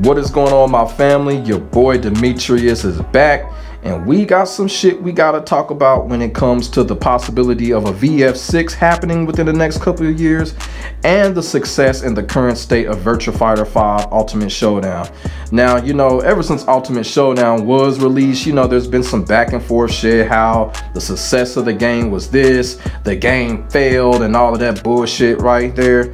What is going on, my family? Your boy Demetrius is back, and we got some shit we gotta talk about when it comes to the possibility of a VF6 happening within the next couple of years, and the success and the current state of Virtua Fighter 5 Ultimate Showdown. Now, you know, ever since Ultimate Showdown was released, you know, there's been some back and forth shit, how the success of the game was this, the game failed, and all of that bullshit right there.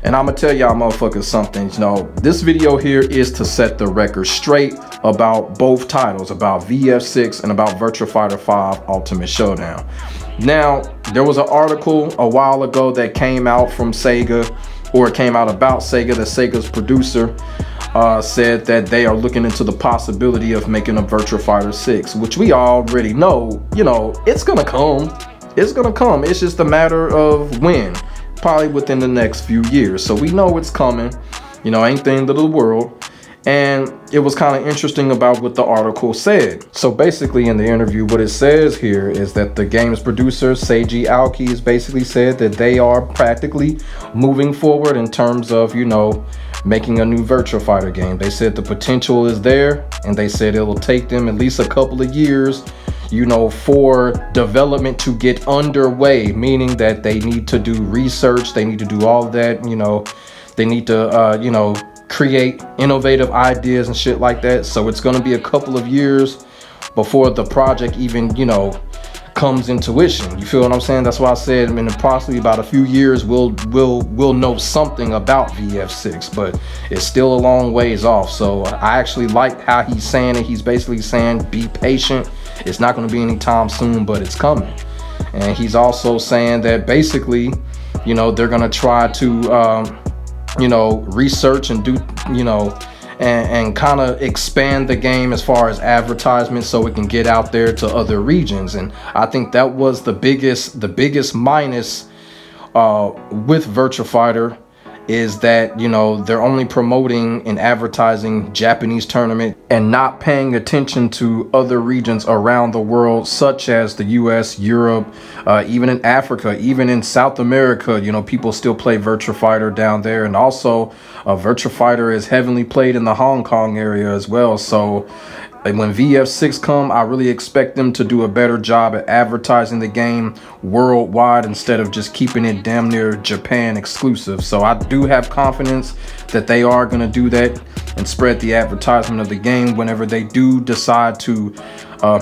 And I'm gonna tell y'all motherfuckers something. You know, this video here is to set the record straight about both titles, about VF6 and about Virtua Fighter 5 Ultimate Showdown. Now, there was an article a while ago that came out from Sega, or it came out about Sega, that Sega's producer said that they are looking into the possibility of making a Virtua Fighter 6, which we already know, you know, it's gonna come. It's gonna come. It's just a matter of when. Probably within the next few years. So we know it's coming, you know, ain't the end of the world. And it was kind of interesting about what the article said. So basically in the interview, what it says here is that the game's producer, Seiji Aoki, has basically said that they are practically moving forward in terms of, you know, making a new Virtua Fighter game. They said the potential is there, and they said it will take them at least a couple of years, you know, for development to get underway, meaning that they need to do research, they need to do all of that, you know, they need to, you know, create innovative ideas and shit like that. So it's going to be a couple of years before the project even, you know, comes into fruition. You feel what I'm saying? That's why I said in approximately about a few years we'll know something about VF6, but it's still a long ways off. So I actually like how he's saying it. He's basically saying be patient. It's not going to be anytime soon, but it's coming. And he's also saying that basically, you know, they're going to try to you know, research and do, you know, and kind of expand the game as far as advertisement so it can get out there to other regions. And I think that was the biggest minus with Virtua Fighter, is that, you know, they're only promoting and advertising Japanese tournament and not paying attention to other regions around the world, such as the US, Europe, even in Africa, even in South America. You know, people still play Virtua Fighter down there, and also Virtua Fighter is heavily played in the Hong Kong area as well. So when VF6 come, I really expect them to do a better job at advertising the game worldwide instead of just keeping it damn near Japan exclusive. So I do have confidence that they are going to do that and spread the advertisement of the game whenever they do decide to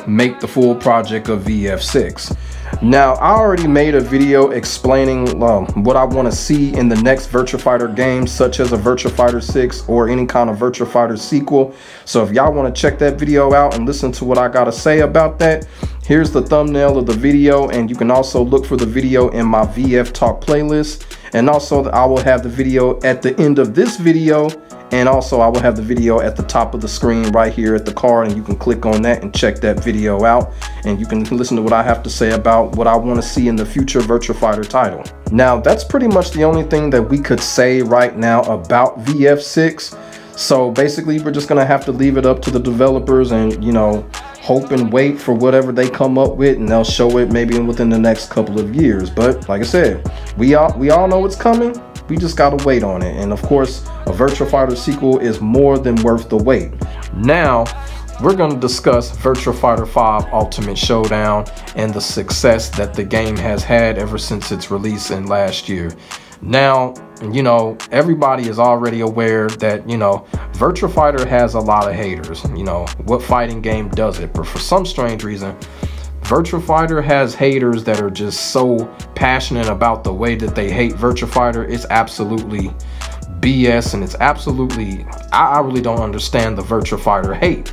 make the full project of VF6. Now, I already made a video explaining what I want to see in the next Virtua Fighter game, such as a Virtua Fighter 6 or any kind of Virtua Fighter sequel. So if y'all want to check that video out and listen to what I got to say about that, here's the thumbnail of the video, and you can also look for the video in my VF Talk playlist. And also I will have the video at the end of this video, and also I will have the video at the top of the screen right here at the card, and you can click on that and check that video out, and you can listen to what I have to say about what I want to see in the future Virtua Fighter title. Now, that's pretty much the only thing that we could say right now about VF6. So basically we're just gonna have to leave it up to the developers and, you know, hope and wait for whatever they come up with, and they'll show it maybe within the next couple of years. But like I said, we all know it's coming. We just gotta wait on it. And of course, a Virtua Fighter sequel is more than worth the wait. Now, we're gonna discuss Virtua Fighter 5 Ultimate Showdown and the success that the game has had ever since its release in last year. Now, you know, everybody is already aware that, you know, Virtua Fighter has a lot of haters. You know, what fighting game does it? But for some strange reason, Virtua Fighter has haters that are just so passionate about the way that they hate Virtua Fighter. It's absolutely BS, and it's absolutely, I really don't understand the Virtua Fighter hate.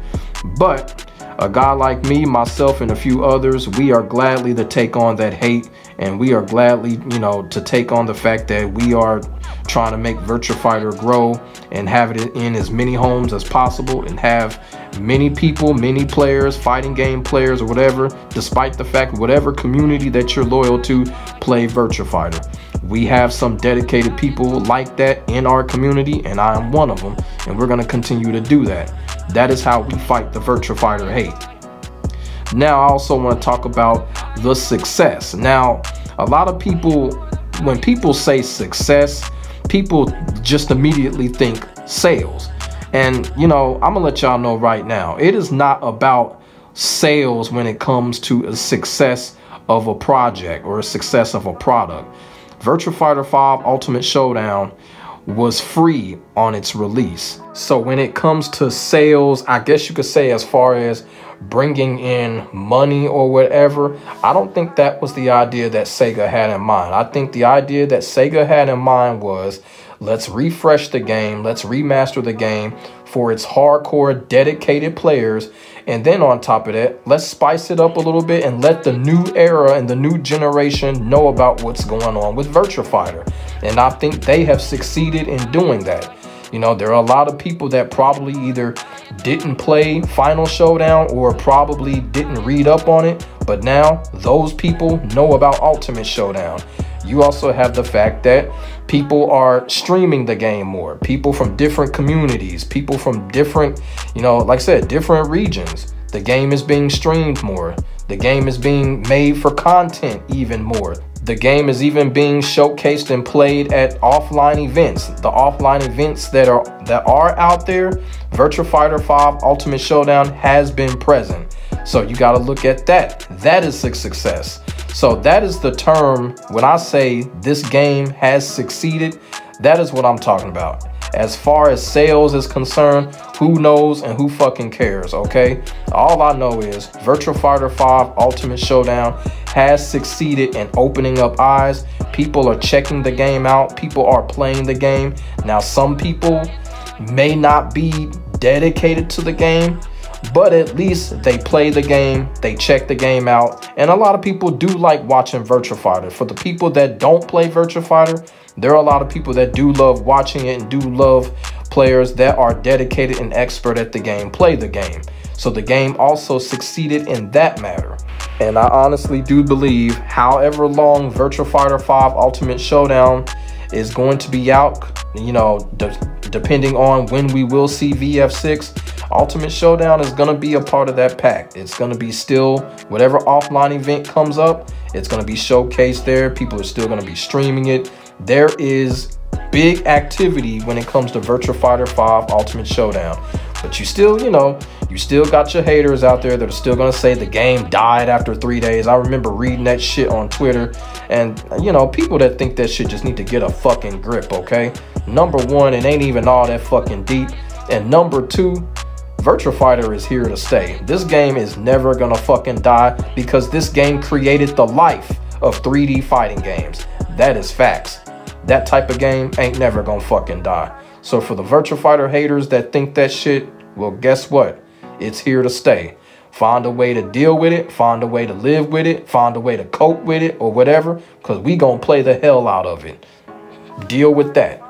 But a guy like me, myself, and a few others, we are gladly to take on that hate, and we are gladly, you know, to take on the fact that we are trying to make Virtua Fighter grow and have it in as many homes as possible, and have many people, many players, fighting game players or whatever, despite the fact whatever community that you're loyal to, play Virtua Fighter. We have some dedicated people like that in our community, and I am one of them, and we're going to continue to do that. That is how we fight the Virtua Fighter hate. Now, I also want to talk about the success. Now, a lot of people, when people say success, people just immediately think sales. And, you know, I'm gonna let y'all know right now, it is not about sales when it comes to a success of a project or a success of a product. Virtua Fighter 5 Ultimate Showdown was free on its release. So when it comes to sales, I guess you could say, as far as bringing in money or whatever, I don't think that was the idea that Sega had in mind. I think the idea that Sega had in mind was, let's refresh the game, let's remaster the game for its hardcore dedicated players, and then on top of that, let's spice it up a little bit and let the new era and the new generation know about what's going on with Virtua Fighter. And I think they have succeeded in doing that. You know, there are a lot of people that probably either didn't play Final Showdown or probably didn't read up on it, but now those people know about Ultimate Showdown. You also have the fact that people are streaming the game more. People from different communities, people from different, you know, like I said, different regions. The game is being streamed more. The game is being made for content even more. The game is even being showcased and played at offline events. The offline events that are out there, Virtua Fighter 5 Ultimate Showdown has been present. So you got to look at that. That is a success. So that is the term when I say this game has succeeded. That is what I'm talking about. As far as sales is concerned, who knows and who fucking cares, okay? All I know is Virtua Fighter 5 Ultimate Showdown has succeeded in opening up eyes. People are checking the game out. People are playing the game. Now, some people may not be dedicated to the game, but at least they play the game, they check the game out, and a lot of people do like watching Virtua Fighter. For the people that don't play Virtua Fighter, there are a lot of people that do love watching it and do love players that are dedicated and expert at the game, play the game. So the game also succeeded in that matter. And I honestly do believe however long Virtua Fighter 5 Ultimate Showdown is going to be out, you know, depending on when we will see VF6, Ultimate Showdown is going to be a part of that pack. It's going to be still, whatever offline event comes up, it's going to be showcased there. People are still going to be streaming it. There is big activity when it comes to Virtua Fighter 5 Ultimate Showdown. But you still, you know, you still got your haters out there that are still going to say the game died after 3 days. I remember reading that shit on Twitter. And, you know, people that think that shit just need to get a fucking grip, okay? Number one, it ain't even all that fucking deep. And number two, Virtua Fighter is here to stay. This game is never gonna fucking die because this game created the life of 3D fighting games. That is facts. That type of game ain't never gonna fucking die. So for the Virtua Fighter haters that think that shit, well, guess what? It's here to stay. Find a way to deal with it, find a way to live with it, find a way to cope with it or whatever, because we gonna play the hell out of it. Deal with that.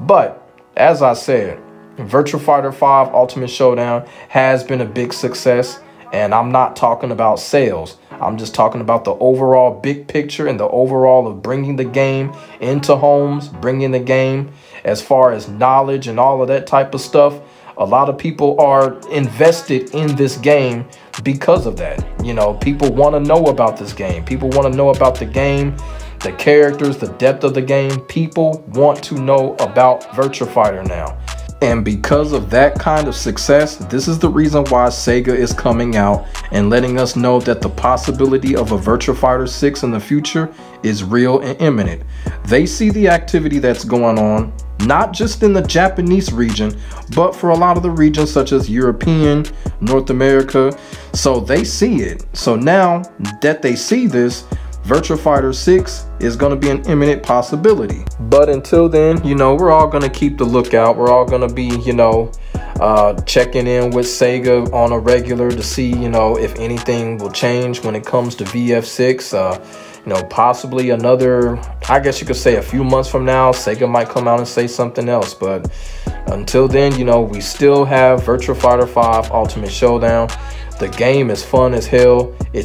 But as I said, Virtua Fighter 5 Ultimate Showdown has been a big success, and I'm not talking about sales. I'm just talking about the overall big picture and the overall of bringing the game into homes, bringing the game as far as knowledge and all of that type of stuff. A lot of people are invested in this game because of that. You know, people want to know about this game. People want to know about the game, the characters, the depth of the game. People want to know about Virtua Fighter now. And because of that kind of success, this is the reason why Sega is coming out and letting us know that the possibility of a Virtua Fighter 6 in the future is real and imminent. They see the activity that's going on, not just in the Japanese region, but for a lot of the regions such as European, North America. So they see it. So now that they see this, Virtua Fighter 6 is going to be an imminent possibility. But until then, you know, we're all going to keep the lookout. We're all going to be, you know, checking in with Sega on a regular to see, you know, if anything will change when it comes to VF6. You know, possibly another, I guess you could say a few months from now, Sega might come out and say something else. But until then, you know, we still have Virtua Fighter 5 Ultimate Showdown. The game is fun as hell. It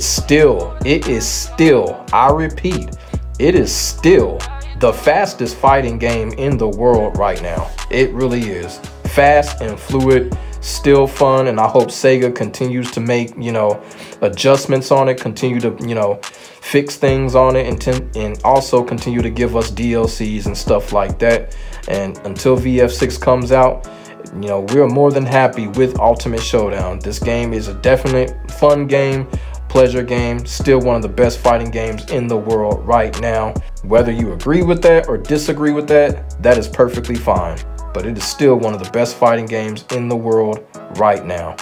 is still, I repeat, it is still the fastest fighting game in the world right now. It really is. Fast and fluid, still fun, and I hope Sega continues to make, you know, adjustments on it, continue to, you know, fix things on it, and also continue to give us DLCs and stuff like that. And until VF6 comes out, you know, we're more than happy with Ultimate Showdown. This game is a definite fun game, pleasure game, still one of the best fighting games in the world right now. Whether you agree with that or disagree with that, that is perfectly fine. But it is still one of the best fighting games in the world right now.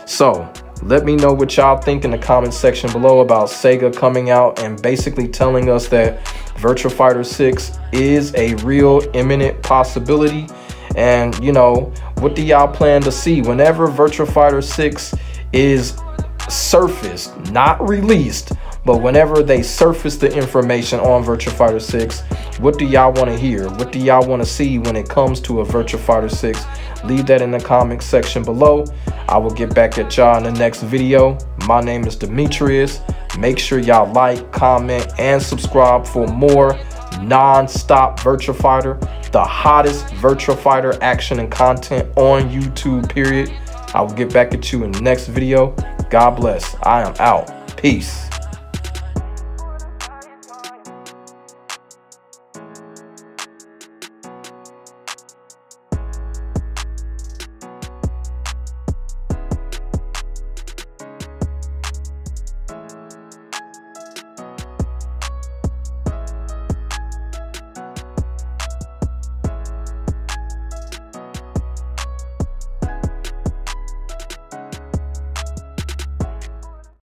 So let me know what y'all think in the comment section below about Sega coming out and basically telling us that Virtua Fighter 6 is a real imminent possibility. And, you know, what do y'all plan to see whenever Virtua Fighter 6 is surfaced, not released, but whenever they surface the information on Virtua Fighter 6, what do y'all want to hear? What do y'all want to see when it comes to a Virtua Fighter 6? Leave that in the comment section below. I will get back at y'all in the next video. My name is Demetrius. Make sure y'all like, comment, and subscribe for more non-stop Virtua Fighter, the hottest Virtua Fighter action and content on YouTube, period. I will get back at you in the next video. God bless. I am out. Peace.